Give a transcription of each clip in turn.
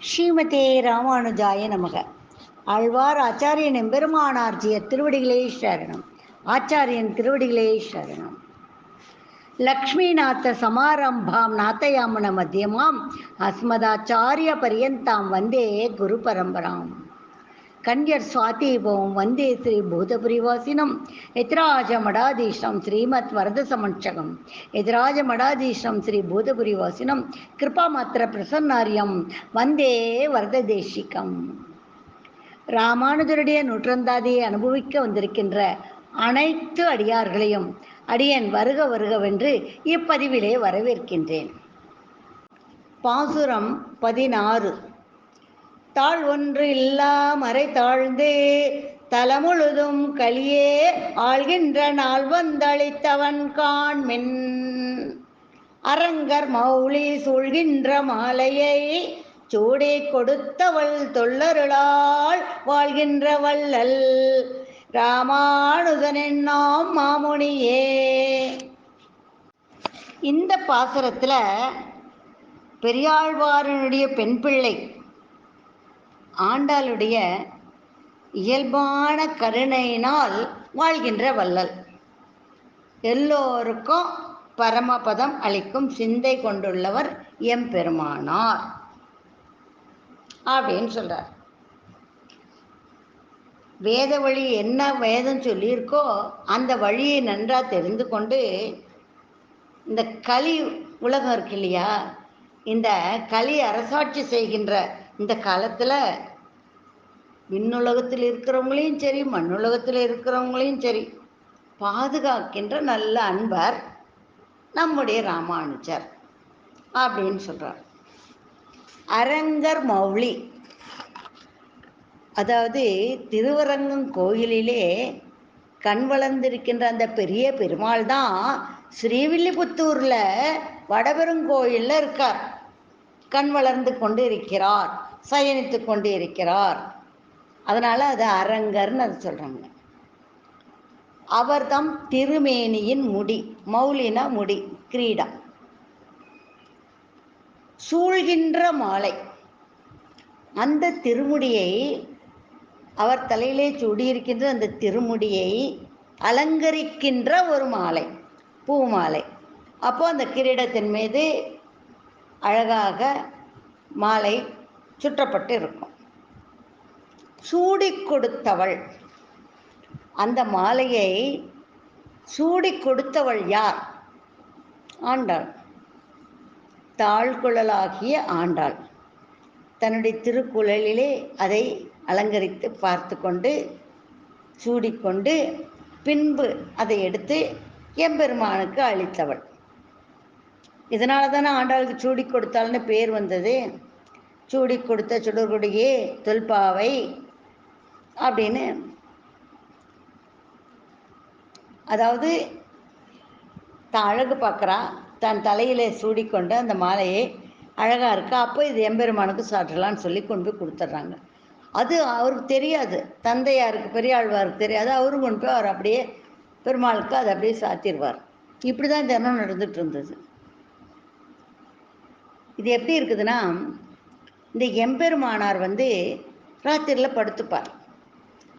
ஸ்ரீமதே ராமானுஜாய நமக. ஆழ்வார் ஆச்சாரியன் எம்பெருமானார்ஜிய திருவடிகளே சரணம். ஆச்சாரியன் திருவடிகளே சரணம். லக்ஷ்மீநாத சமாரம்பாம் நாதயாமன மத்தியமாம் அஸ்மதாச்சாரிய பரியந்தாம் வந்தே குரு பரம்பராம். கன்யர் சுவாதீபம் வந்தே ஸ்ரீ பூதபுரிவாசினம் எத்ராஜ மடாதீஷம் ஸ்ரீமத் வரத சமட்சகம் எத்ராஜ மடாதீஷம் ஸ்ரீ பூதபுரிவாசினம் கிருபாமாத்திர பிரசன்னாரியம் வந்தே வரத தேசிகம். ராமானுஜருடைய நூற்றந்தாதியை அனுபவிக்க வந்திருக்கின்ற அனைத்து அடியார்களையும் அடியேன் வருக வருகவென்று இப்பதிவிலே வரவேற்கின்றேன். பாசுரம் 16. தாழ் ஒன்று இல்லா மறை தாழ்ந்தே தலமுழுதும் கலியே ஆள்கின்ற நாள் வந்தளித்தவன் காண்மின் அரங்கர் மௌலி சூழ்கின்ற மாலையை சூடே கொடுத்தவள் தொல்லருளால் வாழ்கின்ற வள்ளல் ராமானுஜனின் நாம் மாமுனியே. இந்த பாசுரத்தில் பெரியாழ்வாரனுடைய பெண் பிள்ளை ஆண்டாளுடைய இயல்பான கருணையினால் வாழ்கின்ற வள்ளல், எல்லோருக்கும் பரமபதம் அளிக்கும் சிந்தை கொண்டுள்ளவர் எம்பெருமானார் அப்படின்னு சொல்றார். வேத வழி என்ன வேதம் சொல்லியிருக்கோ அந்த வழியை நன்றாக தெரிந்து கொண்டு இந்த கலி உலகம் இருக்கு இல்லையா, இந்த கலி அரசாட்சி செய்கின்ற இந்த காலத்தில் விண்ணுலகத்தில் இருக்கிறவங்களையும் சரி மண்ணுலகத்தில் இருக்கிறவங்களையும் சரி பாதுகாக்கின்ற நல்ல அன்பர் நம்முடைய ராமானுஜர் அப்படின்னு சொல்கிறார். அரங்கர் மௌலி, அதாவது திருவரங்கம் கோயிலிலே கண் வளர்ந்திருக்கின்ற அந்த பெரிய பெருமாள் தான் ஸ்ரீவில்லிபுத்தூரில் வடபெருங்கோயிலில் இருக்கார். கண் வளர்ந்து கொண்டு இருக்கிறார், சயனித்து கொண்டு இருக்கிறார். அதனால் அது அரங்கர்னு அது சொல்கிறாங்க. அவர்தம் திருமேனியின் முடி, மௌலினா முடி, கிரீடம். சூழ்கின்ற மாலை, அந்த திருமுடியை அவர் தலையிலே சூடியிருக்கின்ற அந்த திருமுடியை அலங்கரிக்கின்ற ஒரு மாலை, பூ மாலை. அப்போ அந்த கிரீடத்தின் மீது அழகாக மாலை சுற்றப்பட்டு இருக்கும். சூடி கொடுத்தவள், அந்த மாலையை சூடி கொடுத்தவள் யார்? ஆண்டாள், தாழ்குழலாகிய ஆண்டாள். தன்னுடைய திருக்குழலிலே அதை அலங்கரித்து பார்த்து கொண்டு சூடிக்கொண்டு பின்பு அதை எடுத்து எம்பெருமானுக்கு அளித்தவள். இதனால தானே ஆண்டாளுக்கு சூடி கொடுத்தாள்னு பேர் வந்தது. சூடி கொடுத்த சுடர்கொடியே தொல்பாவை அப்படின்னு. அதாவது தான் அழகு பார்க்குறா, தன் தலையிலே சூடிக்கொண்டு அந்த மாலையை அழகாக இருக்கா, அப்போ இது எம்பெருமானுக்கு சாற்றலான்னு சொல்லி கொண்டு போய் கொடுத்துட்றாங்க. அது அவருக்கு தெரியாது, தந்தையாருக்கு பெரியாழ்வாருக்கு தெரியாது. அவரும் கொண்டு போய் அவர் அப்படியே பெருமாளுக்கு அதை அப்படியே சாத்திடுவார். இப்படி தான் தினம் நடந்துட்டு இருந்தது. இது எப்படி இருக்குதுன்னா, இந்த எம்பெருமானார் ராத்திரியில் படுத்துப்பார்.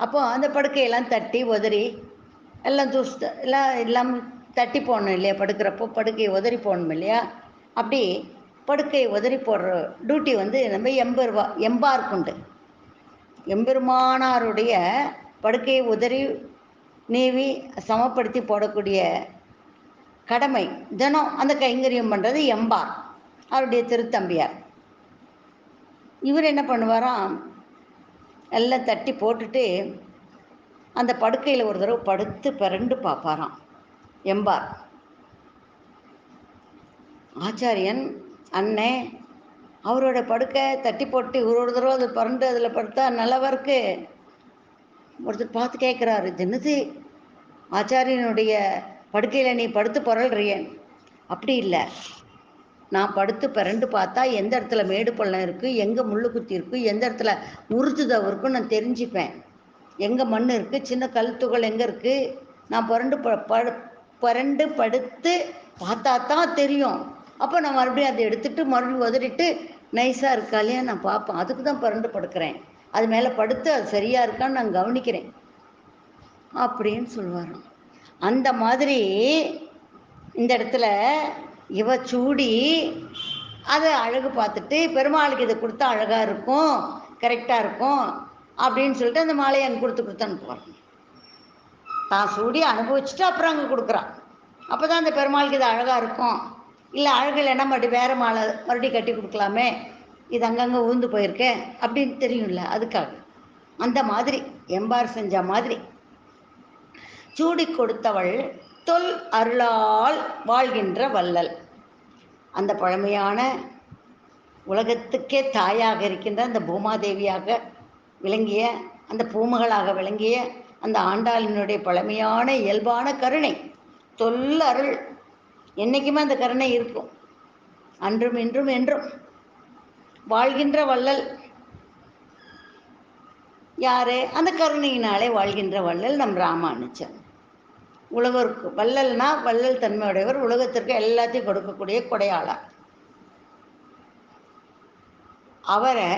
அப்போது அந்த படுக்கையெல்லாம் தட்டி உதறி எல்லாம் எல்லாம் தட்டி போடணும் இல்லையா, படுக்கிறப்போ படுக்கையை உதறி போடணும் இல்லையா. அப்படி படுக்கையை உதறி போடுற டியூட்டி நம்ம எம்பார்க்குண்டு. எம்பெருமானாருடைய படுக்கையை உதறி நீவி சமப்படுத்தி போடக்கூடிய கடமை தினம் அந்த கைங்கரியம் பண்ணுறது எம்பார், அவருடைய திருத்தம்பியார். இவர் என்ன பண்ணுவாராம், எல்லாம் தட்டி போட்டுட்டு அந்த படுக்கையில் ஒரு தடவை படுத்து பிறண்டு பார்ப்பாராம் எம்பார். ஆச்சாரியன் அண்ணே அவரோட படுக்கை தட்டி போட்டு ஒரு தடவை அது பறண்டு அதில் படுத்தா நல்லவா இருக்கு. ஒருத்தர் பார்த்து கேட்குறாரு, என்னது ஆச்சாரியனுடைய படுக்கையில் நீ படுத்து புரள்றியன்? அப்படி இல்லை, நான் படுத்து பிறண்டு பார்த்தா எந்த இடத்துல மேடு பள்ளம் இருக்குது, எங்கே முள்ளு குத்தி இருக்குது, எந்த இடத்துல உறுத்துதவு இருக்குன்னு நான் தெரிஞ்சுப்பேன். எங்கே மண் இருக்குது, சின்ன கல் துகள் எங்கே இருக்குது, நான் புரண்டு படுத்து பார்த்தா தான் தெரியும். அப்போ நான் மறுபடியும் அதை எடுத்துட்டு மறுபடியும் உதறிட்டு நைஸாக இருக்கா இல்லையா நான் பார்ப்பேன், அதுக்கு தான் புரண்டு படுக்கிறேன், அது மேலே படுத்து அது சரியாக இருக்கான்னு நான் கவனிக்கிறேன் அப்படின்னு சொல்லுவாராம். அந்த மாதிரி இந்த இடத்துல இவ சூடி அதை அழகு பார்த்துட்டு பெருமாளுக்கு இதை கொடுத்தா அழகாக இருக்கும், கரெக்டாக இருக்கும் அப்படின்னு சொல்லிட்டு அந்த மாலையை அங்கே கொடுத்து அனுப்புவார். தான் சூடி அனுபவிச்சுட்டு அப்புறம் அங்கே கொடுக்குறான். அப்போ தான் அந்த பெருமாளுக்கு இது அழகாக இருக்கும், இல்லை அழகு இல்லைன்னா மறுபடியும் வேறு மாலை மறுபடியும் கட்டி கொடுக்கலாமே, இது அங்கங்கே உழுந்து போயிருக்கேன் அப்படின்னு தெரியும்ல, அதுக்காக. அந்த மாதிரி எம்பார் செஞ்ச மாதிரி சூடி கொடுத்தவள் தொல் அருளால் வாழ்கின்ற வள்ளல். அந்த பழமையான உலகத்துக்கே தாயாக இருக்கின்ற அந்த பூமாதேவியாக விளங்கிய, அந்த பூமகளாக விளங்கிய அந்த ஆண்டாளினுடைய பழமையான இயல்பான கருணை, தொல் அருள். என்றைக்குமே அந்த கருணை இருக்கும், அன்றும் இன்றும் என்றும் வாழ்கின்ற வள்ளல். யாரு? அந்த கருணையினாலே வாழ்கின்ற வள்ளல் நம் ராமானுஜர். உலகருக்கு வள்ளல்னா வள்ளல் தன்மையுடையவர், உலகத்திற்கு எல்லாத்தையும் கொடுக்கக்கூடிய கொடையாளர். அவரை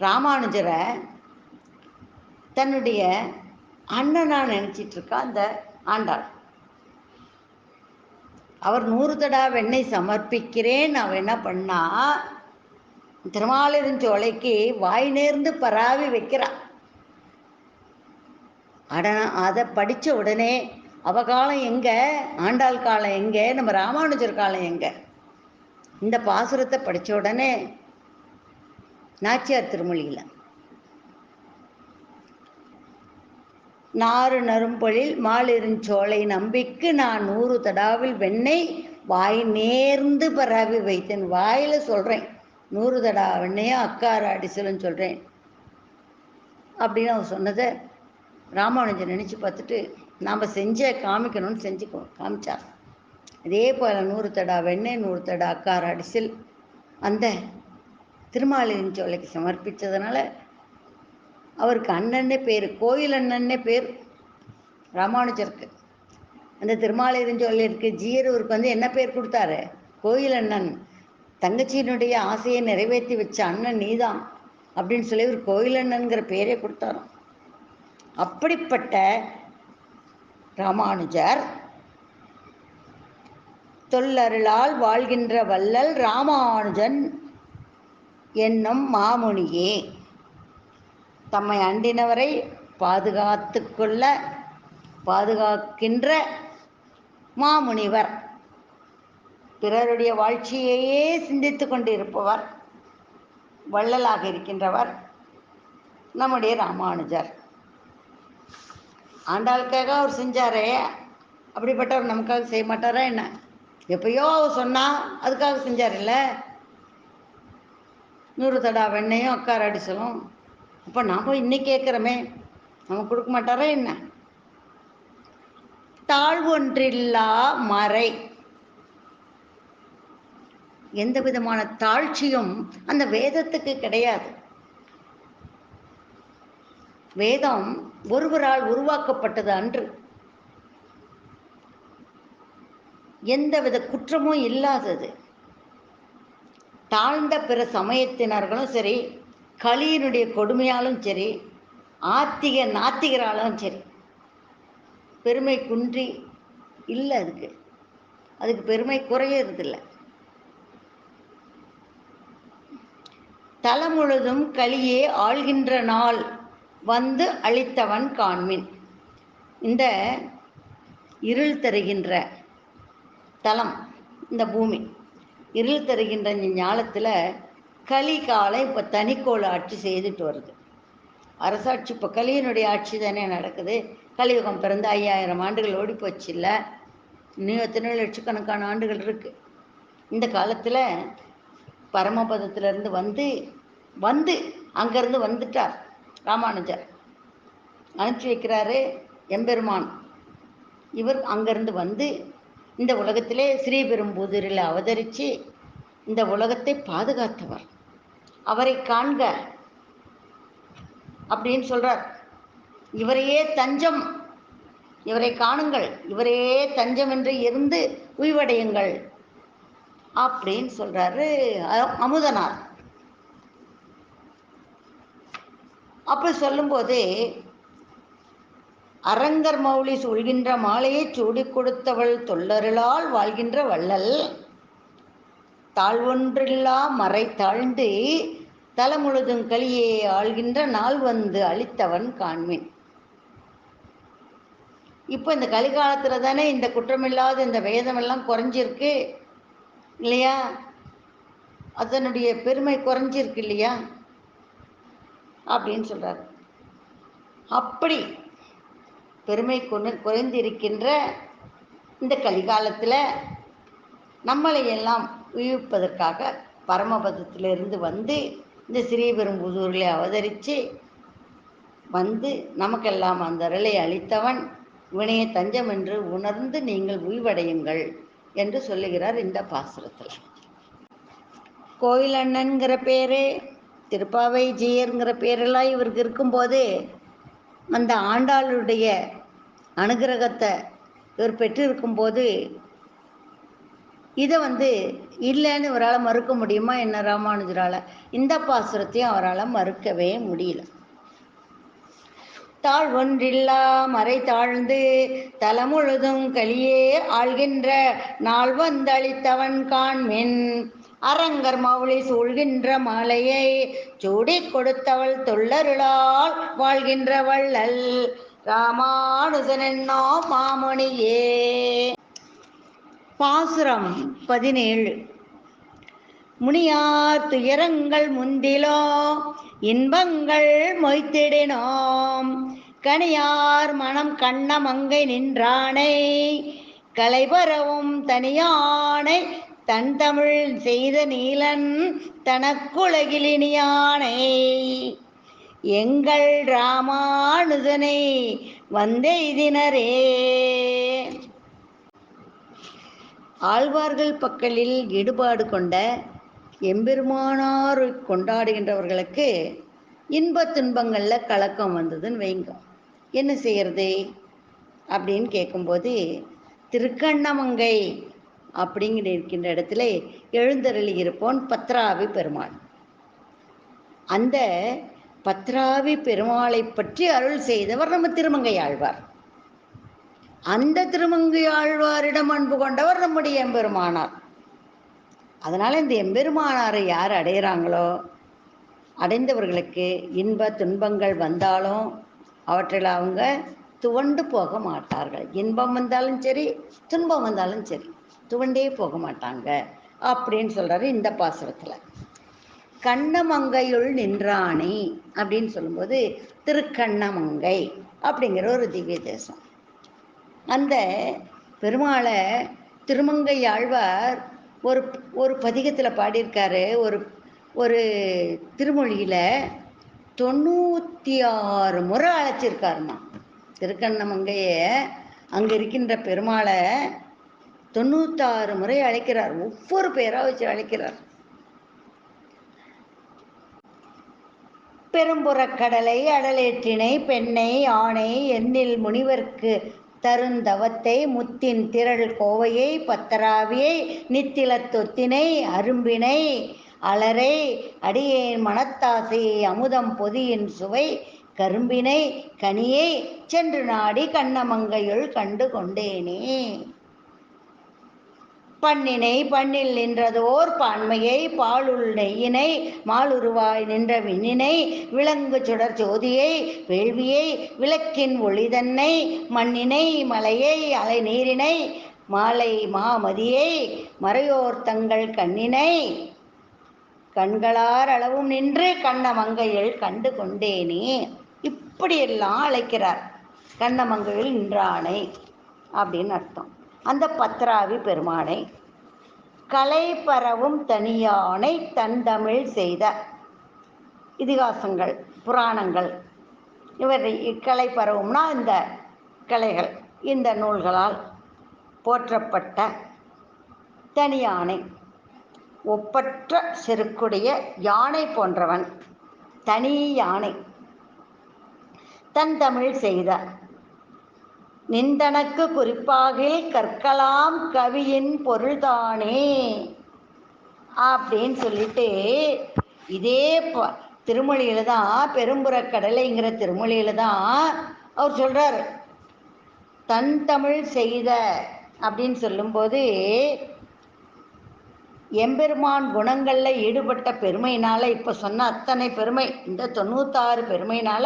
ராமானுஜரை தன்னுடைய அண்ணனா நினைச்சிட்டு இருக்கா அந்த ஆண்டாள். அவர் 100 தடா வெண்ணெய் சமர்ப்பிக்கிறேன் அவ என்ன பண்ணா, திருமாலிருஞ்சோலைக்கு வாய் நேர்ந்து பராவி வைக்கிறா. அதை படித்த உடனே அவ காலம் எங்க, ஆண்டாள் காலம் எங்க, நம்ம ராமானுஜர் காலம் எங்க? இந்த பாசுரத்தை படித்த உடனே நாச்சியார் திருமொழியில் நாறு நறும்பொழில் மாலிருஞ்சோலை நம்பிக்கு நான் 100 தடாவில் வெண்ணெய் வாய் நேர்ந்து பராவி வைத்தேன். வாயில் சொல்கிறேன், 100 தடா வெண்ணையும் அக்கார அடிசலும் சொல்கிறேன் அப்படின்னு அவர் சொன்னதை ராமானுஜன் நினச்சி பார்த்துட்டு நாம் செஞ்ச காமிக்கணும்னு செஞ்சு காமிச்சார். இதே போல் 100 தடா வெண்ணெய் 100 தடா அக்கார அடிசல் அந்த திருமாலிருஞ்சோலைக்கு சமர்ப்பித்ததுனால அவருக்கு அண்ணன்னே பேர், கோயில் அண்ணன்னே பேர் ராமானுஜருக்கு. அந்த திருமாலிருஞ்சோலைக்கு ஜீயரூருக்கு வந்து என்ன பேர் கொடுத்தாரு? கோயில் அண்ணன். தங்கச்சியினுடைய ஆசையை நிறைவேற்றி வச்ச அண்ணன் நீதான் அப்படின்னு சொல்லி ஒரு கோயில் அண்ணன்கிற பேரே கொடுத்தாராம். அப்படிப்பட்ட ராமானுஜர் தொல்லருளால் வாழ்கின்ற வள்ளல் ராமானுஜன் என்னும் மாமுனியே, தம்மை அண்டினவரை பாதுகாக்கின்ற மாமுனிவர், பிறருடைய வாழ்ச்சியையே சிந்தித்து கொண்டிருப்பவர், வள்ளலாக இருக்கின்றவர் நம்முடைய ராமானுஜர். ஆண்டாளுக்காக அவர் செஞ்சாரே, அப்படிப்பட்டவர் நமக்காக செய்ய மாட்டாரா என்ன? எப்பயோ அவர் சொன்னா அதுக்காக செஞ்சார் இல்லை? 100 தடா வெண்ணையும் அக்கார அடிசலும். அப்போ நாம் இன்னைக்கு கேட்குறோமே, நம்ம கொடுக்க மாட்டாரா என்ன? தாழ்வொன்றில்லா மறை, எந்த விதமான தாழ்ச்சியும் அந்த வேதத்துக்கு கிடையாது. வேதம் ஒருவரால் உருவாக்கப்பட்டது அன்று, எந்தவித குற்றமும் இல்லாதது. தாழ்ந்த பிற சமயத்தினர்களும் சரி, கலியினுடைய கொடுமையாலும் சரி, ஆத்திக நாத்திகராலும் சரி பெருமை குன்றி இல்லை, அதுக்கு பெருமை குறையறதில்லை. தலம் முழுதும் கலியே ஆள்கின்ற நாள் வந்து அளித்தவன் காண்மின். இந்த இருள் தருகின்ற தலம் இந்த பூமி, இருள் தருகின்ற இந்த ஞாலத்தில் கலி காலம் இப்போ தனிக்கோள் ஆட்சி செய்துட்டு வருது. அரசாட்சி இப்போ கலியினுடைய ஆட்சி தானே நடக்குது. கலியுகம் பிறந்து 5000 ஆண்டுகள் ஓடி போச்சு இல்லை, இன்னும் எத்தனை லட்சக்கணக்கான ஆண்டுகள் இருக்குது. இந்த காலத்தில் பரமபதத்திலிருந்து வந்து அங்கேருந்து வந்துட்டார் ராமானுஜர், அனுப்பிச்சி வைக்கிறாரு எம்பெருமான். இவர் அங்கேருந்து வந்து இந்த உலகத்திலே ஸ்ரீபெரும்புதூரில் அவதரித்து இந்த உலகத்தை பாதுகாத்தவர். அவரை காண்க அப்படின்னு சொல்கிறார். இவரையே தஞ்சம், இவரை காணுங்கள், இவரையே தஞ்சம் என்று இருந்து உய்வடையுங்கள் அப்படின்னு சொல்றாரு அமுதனார். அப்படி சொல்லும்போது, அரங்கர் மௌலி சூழ்கின்ற மாலையை சூடிக் கொடுத்தவள் தொல்லருளால் வாழ்கின்ற வள்ளல், தாழ்வொன்றில்லா மறை தாழ்ந்து தலமுழுதும் கலியே ஆள்கின்ற நாள் வந்து அளித்தவன் காண்மின். இப்போ இந்த கலிகாலத்தில் தானே இந்த குற்றமில்லாத இந்த வேதமெல்லாம் குறைஞ்சிருக்கு இல்லையா? அதனுடைய பெருமை குறைஞ்சிருக்கு இல்லையா அப்படின்னு சொல்றார். அப்படி பெருமை குறைந்திருக்கின்ற இந்த கலிகாலத்தில் நம்மளை எல்லாம் உயிர்ப்பதற்காக பரமபதத்திலிருந்து வந்து இந்த ஸ்ரீபெரும்புதூரில் அவதரித்து வந்து நமக்கெல்லாம் அந்த அருளை அளித்தவன் வினைய தஞ்சம் என்று உணர்ந்து நீங்கள் உய்வடையுங்கள் என்று சொல்லுகிறார் இந்த பாசுரத்தில். கோயில் அண்ணன்கிற பேரு, திருப்பாவை ஜீயருங்கிற பேரெல்லாம் இவருக்கு இருக்கும்போது அந்த ஆண்டாளுடைய அனுகிரகத்தை இவர் பெற்று இருக்கும்போது இதை இல்லைன்னு இவரால் மறுக்க முடியுமா என்ன? ராமானுஜரால் இந்த பாசுரத்தையும் அவரால் மறுக்கவே முடியல. தாழ்வொன்றில்லா மறை தாழ்ந்து தலமுழுதும் கலியே ஆள்கின்ற நாள் வந்தளித்தவன் காண்மின், அரங்கர் மௌலி சூழ்கின்ற மாலையை சூடிக் கொடுத்தவள் தொல்லருளால் வாழ்கின்ற வள்ளல், ராமானுஜனென்னோ மாமுனியே. பாசுரம் 17. முனியார் துயரங்கள் முந்திலோ இன்பங்கள் மொய்த்திடினோம், கனியார் மனம் கண்ணமங்கை நின்றானை கலைபரவும் தனியானை, தன் தமிழ் செய்த நீலன் தனக்குலகிலினியானை, எங்கள் ராமானுஜனை வந்தெய்தினரே. ஆழ்வார்கள் பக்கலில் ஈடுபாடு கொண்ட எம்பெருமானாரை கொண்டாடுகின்றவர்களுக்கு இன்ப துன்பங்களில் கலக்கம் வந்ததுன்னு வைங்க. என்ன செய்யறது அப்படின்னு கேட்கும்போது, திருக்கண்ணமங்கை அப்படிங்கிற இருக்கின்ற இடத்துல எழுந்தருளி இருப்போன் பத்ராவி பெருமாள். அந்த பத்ராவி பெருமாளை பற்றி அருள் செய்தவர் நம்ம திருமங்கை ஆழ்வார். அந்த திருமங்கை ஆழ்வாரிடம் அன்பு கொண்டவர் நம்முடைய எம்பெருமானார். அதனால் இந்த எம்பெருமானாரை யார் அடைகிறாங்களோ அடைந்தவர்களுக்கு இன்ப துன்பங்கள் வந்தாலும் அவற்றில் அவங்க துவண்டு போக மாட்டார்கள். இன்பம் வந்தாலும் சரி, துன்பம் வந்தாலும் சரி, துவண்டே போக மாட்டாங்க அப்படின்னு சொல்கிறாரு இந்த பாசுரத்தில். கண்ணமங்கையுள் நின்றானே அப்படின்னு சொல்லும்போது திருக்கண்ணமங்கை அப்படிங்கிற ஒரு திவ்ய தேசம். அந்த பெருமாளை திருமங்கை ஆழ்வார் ஒரு பதிகத்தில் பாடியிருக்காரு. ஒரு திருமொழியில் 96 முறை அழைச்சிருக்காருமா. திருக்கண்ணமங்கையை அங்கே இருக்கின்ற பெருமாளை 96 முறை அழைக்கிறார். ஒவ்வொரு பேராக வச்சு அழைக்கிறார். பெரும்புறக்கடலை அடலேற்றினை பெண்ணை ஆணை எண்ணில் முனிவர்க்கு தருந்தவத்தை முத்தின் திரள் கோவையை பத்தராவியை நித்திலத் தொத்தினை அரும்பினை அலரை அடியேன் மனத்தாசையை அமுதம் பொதியின் சுவை கரும்பினை கனியை சென்று நாடி கண்ணமங்கையுள் கண்டு கொண்டேனே. பண்ணினை பண்ணில் நின்றதோர் பான்மையை பாலுள் நெய்யினை மாலுருவாய் நின்ற விண்ணினை விளங்கு சுடர் ஜோதியை வேள்வியை விளக்கின் ஒளிதன்னை மண்ணினை மலையை அலை நீரினை மாலை மாமதியை மறையோர் தங்கள் கண்ணினை கண்களார் அளவும் நின்று கண்ணமங்கையில் கண்டு கொண்டேனே. இப்படியெல்லாம் அழைக்கிறார். கண்ணமங்கையில் நின்றானை அப்படின்னு அர்த்தம். அந்த பத்ராவி பெருமானை கலை பரவும் தனியானை தன் தமிழ் செய்த இதிகாசங்கள் புராணங்கள் இவர் கலை பரவும்னா இந்த கலைகள் இந்த நூல்களால் போற்றப்பட்ட தனியானை, ஒப்பற்ற செருக்குடைய யானை போன்றவன், தனி யானை, தன் தமிழ் செய்த நின்றனக்கு குறிப்பாக கற்கலாம் கவியின் பொருள்தானே அப்படின்னு சொல்லிட்டு இதே திருமொழியில தான், பெரும்புறக் கடலைங்கிற திருமொழியில தான் அவர் சொல்றாரு, தன் தமிழ் செய்த அப்படின்னு சொல்லும்போது எம்பெருமான் குணங்கள்ல ஈடுபட்ட பெருமையினால, இப்ப சொன்ன அத்தனை பெருமை, இந்த 96 பெருமையினால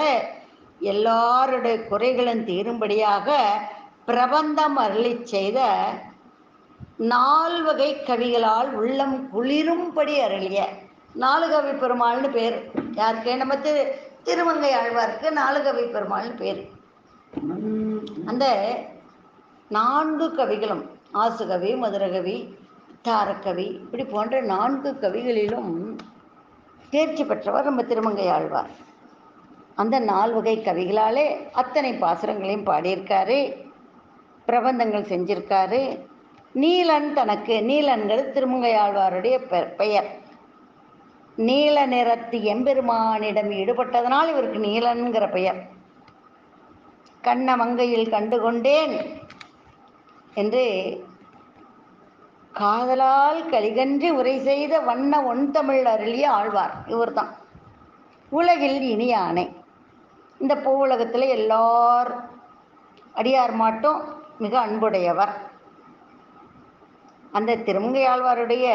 எல்லாருடைய குறைகளும் தீரும்படியாக பிரபந்தம் அருளி செய்த 4 வகை கவிகளால் உள்ளம் குளிரும்படி அருளிய 4 கவி பெருமாள்னு பேர். யாருக்கு? நம்ம திருமங்கை ஆழ்வாருக்கு 4 கவி பெருமாள்னு பேர். அந்த 4 கவிகளும் ஆசுகவி, மதுரகவி, தாரக்கவி, இப்படி போன்ற 4 கவிகளிலும் தேர்ச்சி பெற்றவர் நம்ம திருமங்கை ஆழ்வார். அந்த 4 வகை கவிகளாலே அத்தனை பாசுரங்களையும் பாடியிருக்காரு, பிரபந்தங்கள் செஞ்சிருக்காரு. நீலன் தனக்கு, நீலன்கிறது திருமங்கை ஆழ்வாருடைய பெயர். நீல நிறத்து எம்பெருமானிடம் ஈடுபட்டதனால் இவருக்கு நீலன்கிற பெயர். கண்ண மங்கையில் கண்டுகொண்டேன் என்று காதலால் கலிகன்றி உரை செய்த வண்ண ஒன்தமிழ் அருளிய ஆழ்வார் இவர் தான். உலகில் இனியானை, இந்த பூவுலகத்தில் எல்லார் அடியார் மாட்டும் மிக அன்புடையவர். அந்த திருமங்கை ஆழ்வாருடைய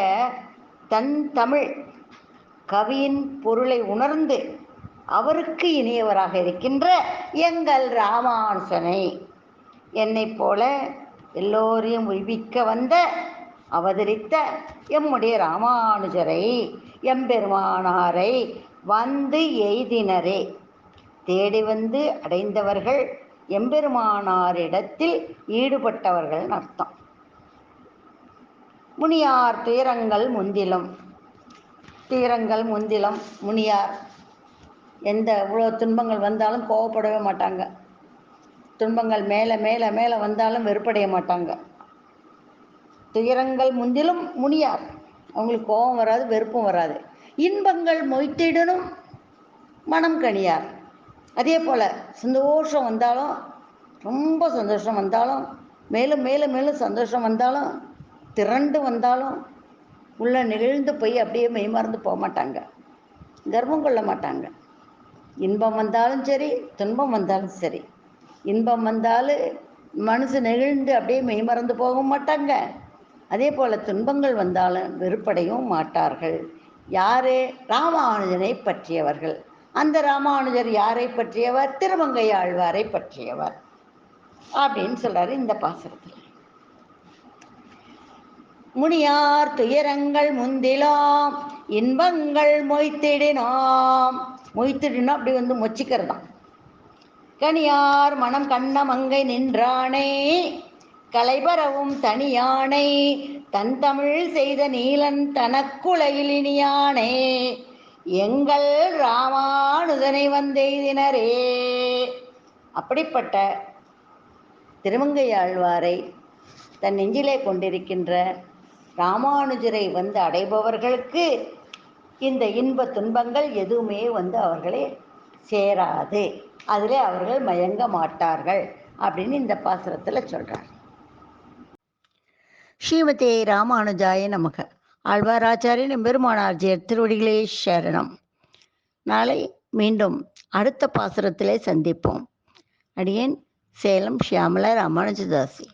தன் தமிழ் கவியின் பொருளை உணர்ந்து அவருக்கு இனியவராக இருக்கின்ற எங்கள் ராமானுஜனை, என்னை போல எல்லோரையும் உய்விக்க வந்த அவதரித்த எம்முடைய ராமானுஜரை, எம்பெருமானாரை வந்து எய்தினரே, தேடி வந்து அடைந்தவர்கள் எம்பெருமானாரிடத்தில் ஈடுபட்டவர்கள் அர்த்தம். முனியார் துயரங்கள் முந்திலும், துயரங்கள் முந்திலும், முனியார் எந்த இவ்வளோ துன்பங்கள் வந்தாலும் கோவப்படவே மாட்டாங்க. துன்பங்கள் மேலே மேலே மேலே வந்தாலும் வெறுப்படைய மாட்டாங்க. துயரங்கள் முந்திலும் முனியார், அவங்களுக்கு கோபம் வராது, வெறுப்பும் வராது. இன்பங்கள் மொய்த்திடனும் மனம் கனியார். அதே போல் சந்தோஷம் வந்தாலும், ரொம்ப சந்தோஷம் வந்தாலும், மேலும் மேலும் மேலும் சந்தோஷம் வந்தாலும், திரண்டு வந்தாலும் உள்ள நிகழ்ந்து போய் அப்படியே மெய்மறந்து போக மாட்டாங்க, கர்வம் கொள்ள மாட்டாங்க. இன்பம் வந்தாலும் சரி, துன்பம் வந்தாலும் சரி, இன்பம் வந்தாலும் மனசு நெகிழ்ந்து அப்படியே மெய்மறந்து போக மாட்டாங்க. அதே போல் துன்பங்கள் வந்தாலும் வெறுப்படையும் மாட்டார்கள். யாரு? ராமானுஜனை பற்றியவர்கள். அந்த ராமானுஜர் யாரை பற்றியவர்? திருமங்கை ஆழ்வாரை பற்றியவர் அப்படின்னு சொல்றாரு இந்த பாசுரத்தில். முனியார் துயரங்கள் முந்திலாம் இன்பங்கள் மொய்த்திடினோம். மொய்த்திடினோம் அப்படி வந்து மொச்சிக்கிறதாம். கனியார் மனம் கண்ண மங்கை நின்றானே, கலைபரவும் தனியானை, தன் தமிழ் செய்த நீலன் தனக்குலையில் இனியானே, எங்கள் ராமானுஜனை வந்தெய்தினரே. அப்படிப்பட்ட திருமங்கை ஆழ்வாரை தன் நெஞ்சிலே கொண்டிருக்கின்ற ராமானுஜரை வந்து அடைபவர்களுக்கு இந்த இன்ப துன்பங்கள் எதுவுமே வந்து அவர்களை சேராது, அதில் அவர்கள் மயங்க மாட்டார்கள் அப்படின்னு இந்த பாசுரத்தில் சொல்கிறார். ஸ்ரீமதே ராமானுஜாய நமக. ஆழ்வாராச்சாரியன் பெருமானார்ஜியர் திருவடிகளே சரணம். நாளை மீண்டும் அடுத்த பாசுரத்திலே சந்திப்போம். அடியேன் சேலம் ஷியாமலா ராமானுஜதாசி.